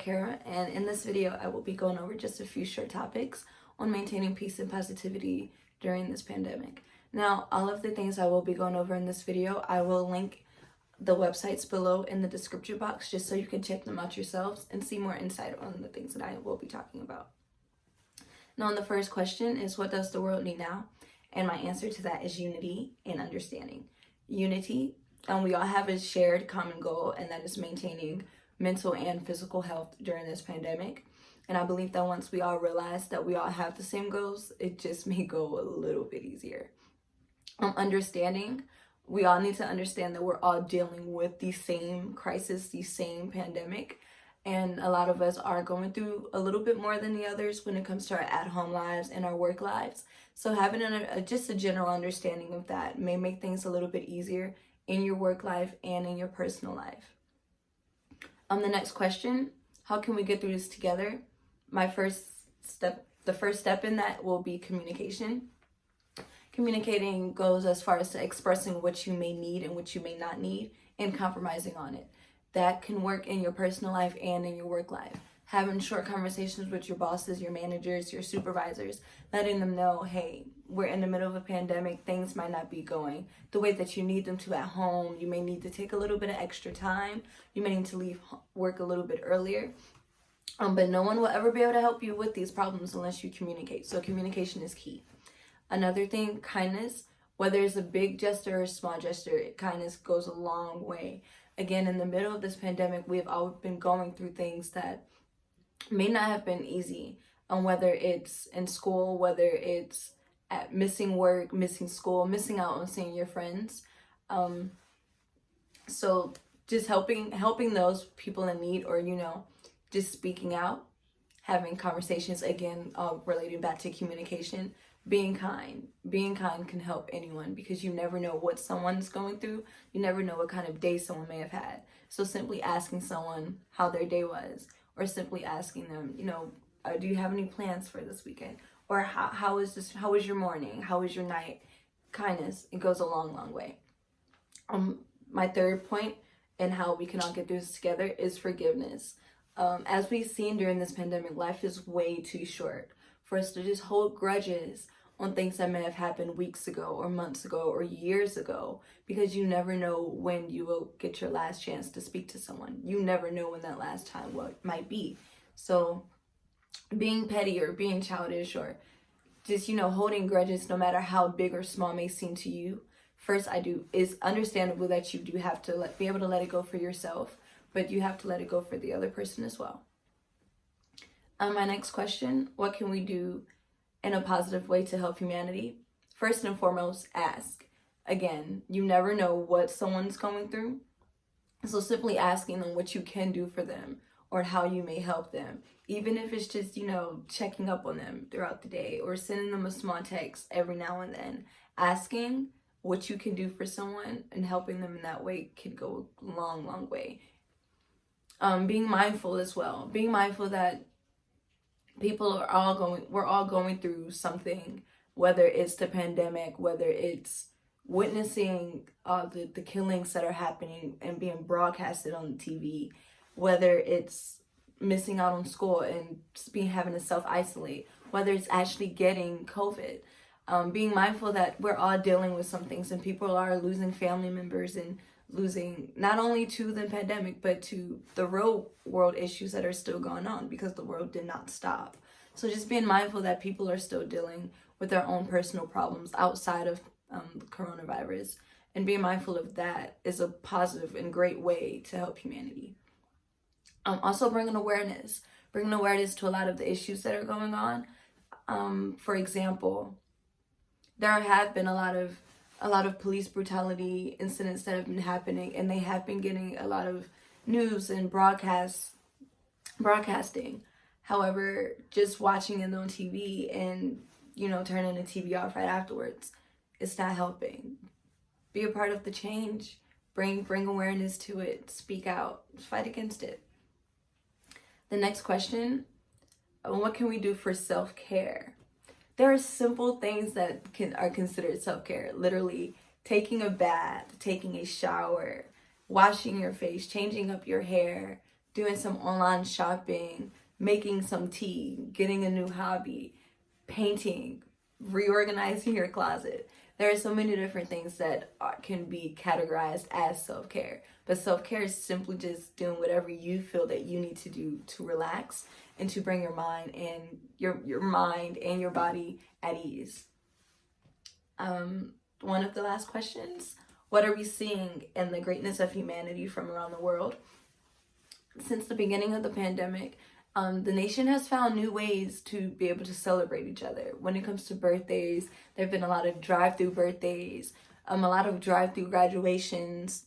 Kara, and in this video I will be going over just a few short topics on maintaining peace and positivity during this pandemic. Now, all of the things I will be going over in this video, I will link the websites below in the description box just so you can check them out yourselves and see more insight on the things that I will be talking about. Now, the first question is, what does the world need now? And my answer to that is unity and understanding. Unity, and we all have a shared common goal, and that is maintaining mental and physical health during this pandemic. And I believe that once we all realize that we all have the same goals, it just may go a little bit easier. Understanding, we all need to understand that we're all dealing with the same crisis, the same pandemic. And a lot of us are going through a little bit more than the others when it comes to our at-home lives and our work lives. So having just a general understanding of that may make things a little bit easier in your work life and in your personal life. The next question, how can we get through this together? The first step in that will be communication. Communicating goes as far as to expressing what you may need and what you may not need and compromising on it. That can work in your personal life and in your work life. Having short conversations with your bosses, your managers, your supervisors, letting them know, hey, we're in the middle of a pandemic, things might not be going the way that you need them to at home. You may need to take a little bit of extra time. You may need to leave work a little bit earlier. But no one will ever be able to help you with these problems unless you communicate. So communication is key. Another thing, kindness. Whether it's a big gesture or a small gesture, kindness goes a long way. Again, in the middle of this pandemic, we have all been going through things that may not have been easy. Whether it's in school, whether it's at missing work, missing school, missing out on seeing your friends. So just helping those people in need, or, just speaking out, having conversations, again, relating back to communication. Being kind can help anyone, because you never know what someone's going through. You never know what kind of day someone may have had. So simply asking someone how their day was, or simply asking them, do you have any plans for this weekend? Or how was your morning? How was your night? Kindness, it goes a long, long way. My third point, and how we can all get through this together, is forgiveness. As we've seen during this pandemic, life is way too short for us to just hold grudges on things that may have happened weeks ago or months ago or years ago, because you never know when you will get your last chance to speak to someone. You never know when that last time might be. So being petty or being childish or just, holding grudges, no matter how big or small may seem to you, is understandable that you do have to be able to let it go for yourself, but you have to let it go for the other person as well. My next question, what can we do in a positive way to help humanity? First and foremost, ask. Again, you never know what someone's going through. So simply asking them what you can do for them or how you may help them. Even if it's just, checking up on them throughout the day or sending them a small text every now and then. Asking what you can do for someone and helping them in that way can go a long, long way. Being mindful as well. Being mindful that we're all going through something, whether it's the pandemic, whether it's witnessing the killings that are happening and being broadcasted on TV, whether it's missing out on school and having to self-isolate, whether it's actually getting COVID. Being mindful that we're all dealing with some things, and people are losing family members and losing not only to the pandemic, but to the real world issues that are still going on, because the world did not stop. So just being mindful that people are still dealing with their own personal problems outside of the coronavirus, and being mindful of that is a positive and great way to help humanity. Also bringing awareness to a lot of the issues that are going on. For example, there have been a lot of police brutality incidents that have been happening, and they have been getting a lot of news and broadcasting. However, just watching it on TV and, turning the TV off right afterwards, it's not helping. Be a part of the change. Bring awareness to it. Speak out. Fight against it. The next question, what can we do for self-care? There are simple things that are considered self-care. Literally taking a bath, taking a shower, washing your face, changing up your hair, doing some online shopping, making some tea, getting a new hobby, painting, reorganizing your closet. There are so many different things that can be categorized as self-care. But self-care is simply just doing whatever you feel that you need to do to relax and to bring your mind and your mind and your body at ease. One of the last questions: what are we seeing in the greatness of humanity from around the world? Since the beginning of the pandemic, the nation has found new ways to be able to celebrate each other. When it comes to birthdays, there have been a lot of drive-through birthdays, a lot of drive-through graduations,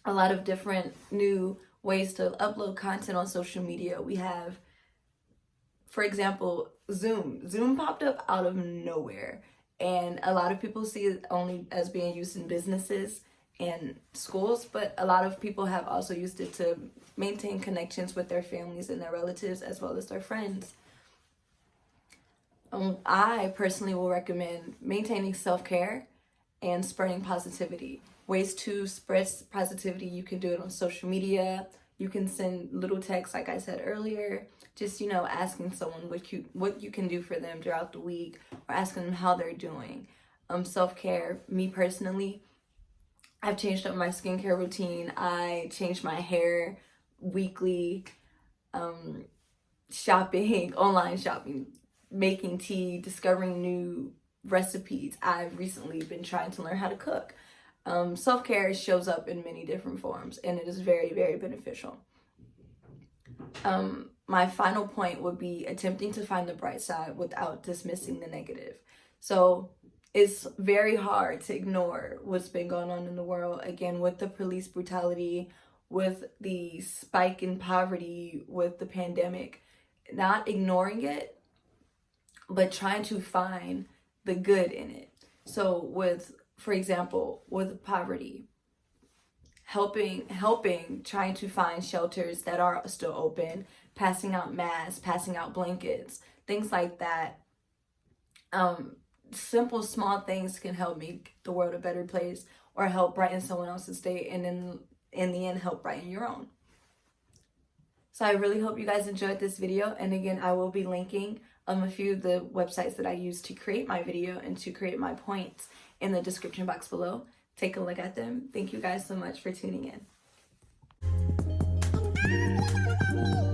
a lot of different new ways to upload content on social media. We have, for example, Zoom. Zoom popped up out of nowhere, and a lot of people see it only as being used in businesses and schools, but a lot of people have also used it to maintain connections with their families and their relatives as well as their friends. I personally will recommend maintaining self-care and spreading positivity. Ways to spread positivity: you can do it on social media. You can send little texts, like I said earlier, just, asking someone what you can do for them throughout the week, or asking them how they're doing. Self-care, me personally, I've changed up my skincare routine. I changed my hair weekly, shopping, online shopping, making tea, discovering new recipes. I've recently been trying to learn how to cook. Self-care shows up in many different forms, and it is very, very beneficial. My final point would be attempting to find the bright side without dismissing the negative. So it's very hard to ignore what's been going on in the world, again, with the police brutality, with the spike in poverty, with the pandemic. Not ignoring it, but trying to find the good in it. So for example, with poverty, helping, trying to find shelters that are still open, passing out masks, passing out blankets, things like that. Simple, small things can help make the world a better place, or help brighten someone else's day, and then in the end help brighten your own. So I really hope you guys enjoyed this video, and again, I will be linking a few of the websites that I used to create my video and to create my points in the description box below. Take a look at them. Thank you guys so much for tuning in.